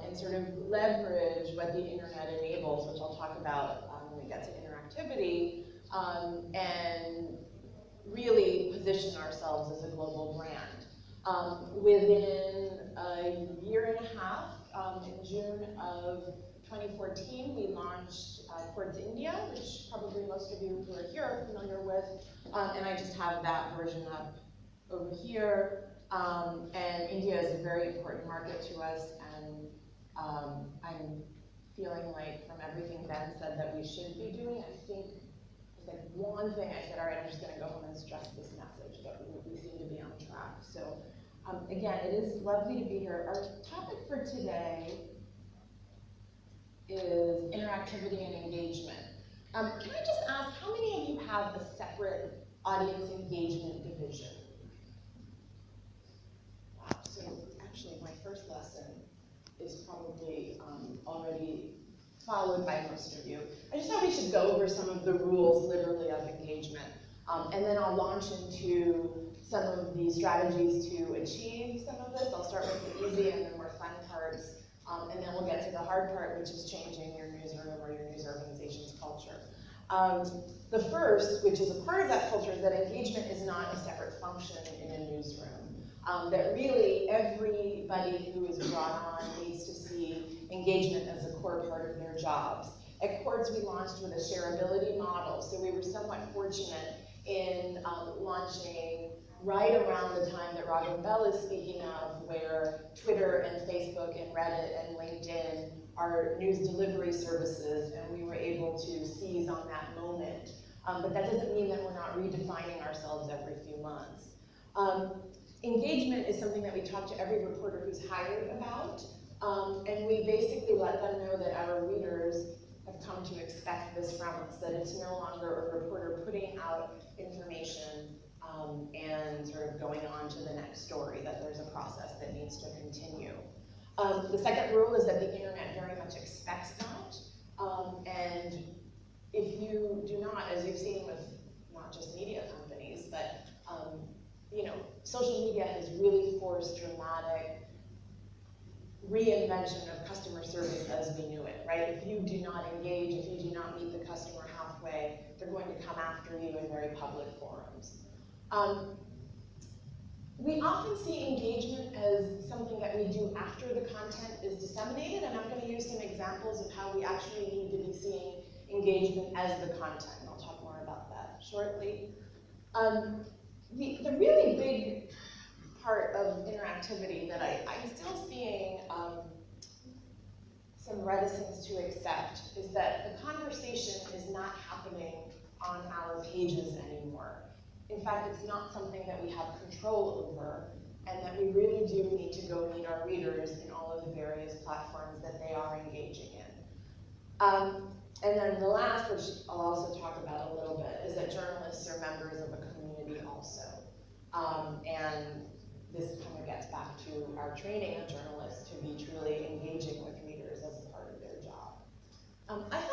and sort of leverage what the internet enables, which I'll talk about when we get to interactivity, and really position ourselves as a global brand. Within a year and a half, in June of 2014, we launched Quartz India, which probably most of you who are here are familiar with, and I just have that version up over here. And India is a very important market to us, and I'm feeling like from everything Ben said that we should be doing, I think it's like one thing I said, all right, I'm just going to go home and stress this message, but we seem to be on track. So again, it is lovely to be here. Our topic for today is interactivity and engagement. Can I just ask, how many of you have a separate audience engagement division? Wow, so actually my first lesson is probably already followed by most of you. I just thought we should go over some of the rules, literally, of engagement. And then I'll launch into some of the strategies to achieve some of this. I'll start with the easy and the more fun parts. And then we'll get to the hard part, which is changing your newsroom or your news organization's culture. The first, which is a part of that culture, is that engagement is not a separate function in a newsroom. That really everybody who is brought on needs to see engagement as a core part of their jobs. At Quartz, we launched with a shareability model, so we were somewhat fortunate in launching right around the time that Raghav Bell is speaking of, where Twitter and Facebook and Reddit and LinkedIn are news delivery services, and we were able to seize on that moment. But that doesn't mean that we're not redefining ourselves every few months. Engagement is something that we talk to every reporter who's hired about, and we basically let them know that our readers have come to expect this from us, that it's no longer a reporter putting out information and sort of going on to the next story, that there's a process that needs to continue. The second rule is that the internet very much expects that, and if you do not, as you've seen with not just media companies, but you know, social media has really forced dramatic reinvention of customer service as we knew it, right? If you do not engage, if you do not meet the customer halfway, they're going to come after you in very public forums. We often see engagement as something that we do after the content is disseminated, and I'm going to use some examples of how we actually need to be seeing engagement as the content. I'll talk more about that shortly. The really big part of interactivity that I'm still seeing some reticence to accept is that the conversation is not happening on our pages anymore. In fact, it's not something that we have control over, and that we really do need to go meet our readers in all of the various platforms that they are engaging in. And then the last, which I'll also talk about a little bit, is that journalists are members of a community also. And this kind of gets back to our training of journalists to be truly engaging with readers as a part of their job. I